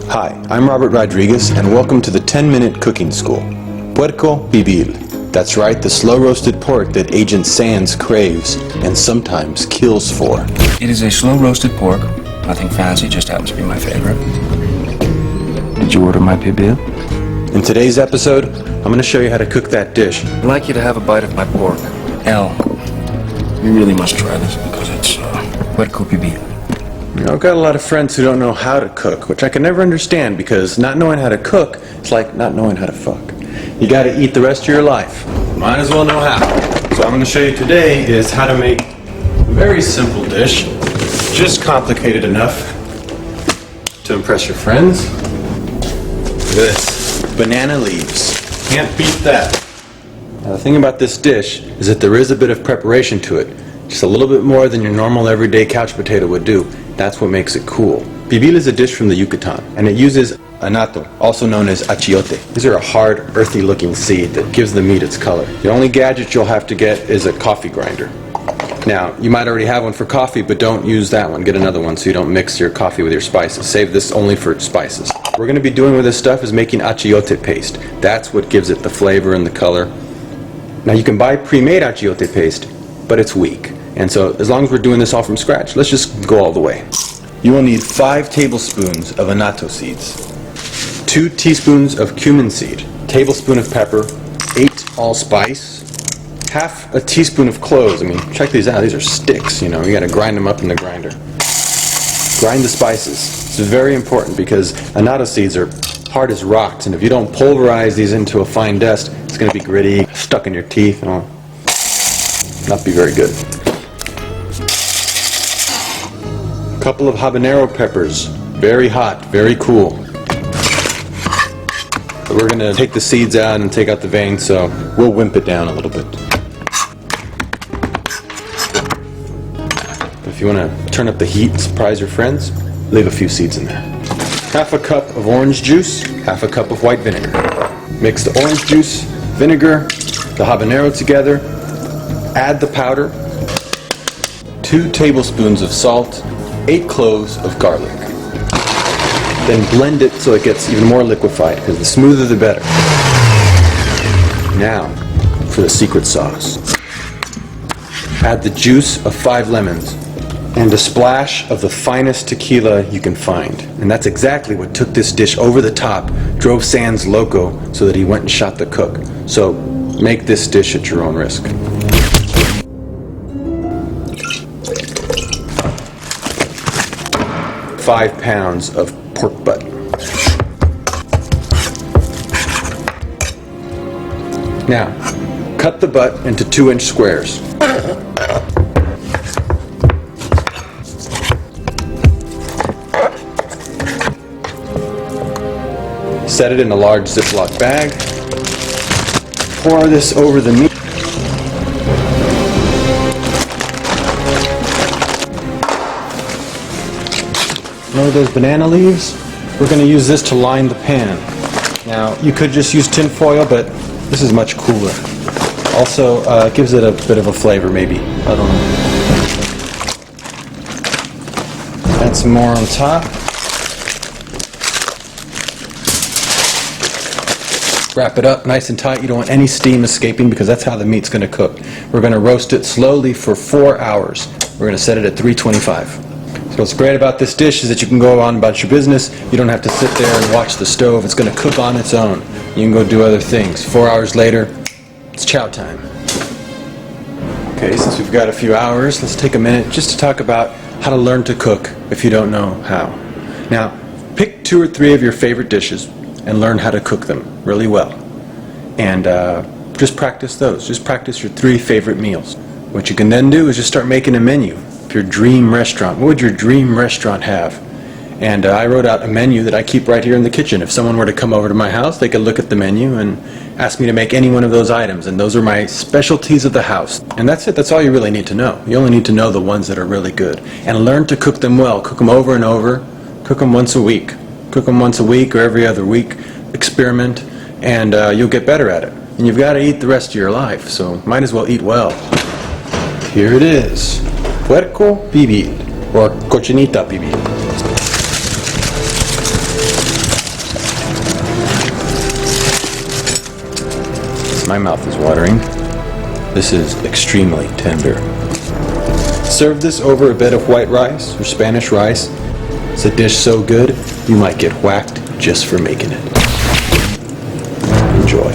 Hi, I'm Robert Rodriguez, and welcome to the 10-Minute Cooking School. Puerco pibil. That's right, the slow-roasted pork that Agent Sands craves and sometimes kills for. It is a slow-roasted pork. Nothing fancy, just happens to be my favorite. Did you order my pibil? In today's episode, I'm going to show you how to cook that dish. I'd like you to have a bite of my pork. L. You really must try this because it's puerco pibil. You know, I've got a lot of friends who don't know how to cook, which I can never understand because not knowing how to cook is like not knowing how to fuck. You got to eat the rest of your life. Might as well know how. So I'm going to show you today is how to make a very simple dish, just complicated enough to impress your friends. Look at this. Banana leaves. Can't beat that. Now the thing about this dish is that there is a bit of preparation to it. Just a little bit more than your normal everyday couch potato would do. That's what makes it cool. Pibil is a dish from the Yucatan, and it uses anato, also known as achiote. These are a hard, earthy looking seed that gives the meat its color. The only gadget you'll have to get is a coffee grinder. Now, you might already have one for coffee, but don't use that one. Get another one so you don't mix your coffee with your spices. Save this only for spices. What we're going to be doing with this stuff is making achiote paste. That's what gives it the flavor and the color. Now, you can buy pre-made achiote paste, but it's weak. And so, as long as we're doing this all from scratch, let's just go all the way. You will need 5 tablespoons of anato seeds, 2 teaspoons of cumin seed, tablespoon of pepper, 8 allspice, half a teaspoon of cloves. I mean, check these out. These are sticks, you know. You got to grind them up in the grinder. Grind the spices. It's very important because anato seeds are hard as rocks, and if you don't pulverize these into a fine dust, it's going to be gritty, stuck in your teeth, and all. Not be very good. Couple of habanero peppers, very hot, very cool. But we're going to take the seeds out and take out the veins, so we'll wimp it down a little bit. If you want to turn up the heat and surprise your friends, leave a few seeds in there. Half a cup of orange juice, half a cup of white vinegar. Mix the orange juice, vinegar, the habanero together, add the powder, 2 tablespoons of salt, 8 cloves of garlic. Then blend it so it gets even more liquefied, because the smoother the better. Now, for the secret sauce. Add the juice of 5 lemons and a splash of the finest tequila you can find. And that's exactly what took this dish over the top, drove Sands loco so that he went and shot the cook. So make this dish at your own risk. $5 pounds of pork butt. Now, cut the butt into 2-inch squares. Set it in a large Ziploc bag. Pour this over the meat. Know those banana leaves? We're going to use this to line the pan. Now, you could just use tin foil, but this is much cooler. Also, it gives it a bit of a flavor, maybe. I don't know. Add some more on top. Wrap it up nice and tight. You don't want any steam escaping because that's how the meat's going to cook. We're going to roast it slowly for 4 hours. We're going to set it at 325. So what's great about this dish is that you can go on about your business. You don't have to sit there and watch the stove. It's going to cook on its own. You can go do other things. 4 hours later, it's chow time. Okay, since we've got a few hours, let's take a minute just to talk about how to learn to cook if you don't know how. Now, pick 2 or 3 of your favorite dishes and learn how to cook them really well. And just practice those. Just practice your 3 favorite meals. What you can then do is just start making a menu. Your dream restaurant. What would your dream restaurant have? And I wrote out a menu that I keep right here in the kitchen. If someone were to come over to my house, they could look at the menu and ask me to make any one of those items. And those are my specialties of the house. And that's it. That's all you really need to know. You only need to know the ones that are really good. And learn to cook them well. Cook them over and over. Cook them once a week. Cook them once a week or every other week. Experiment. And you'll get better at it. And you've got to eat the rest of your life. So might as well eat well. Here it is. Puerco pibil, or cochinita pibil. my mouth is watering. This is extremely tender. Serve this over a bed of white rice or Spanish rice. It's a dish so good, you might get whacked just for making it. Enjoy.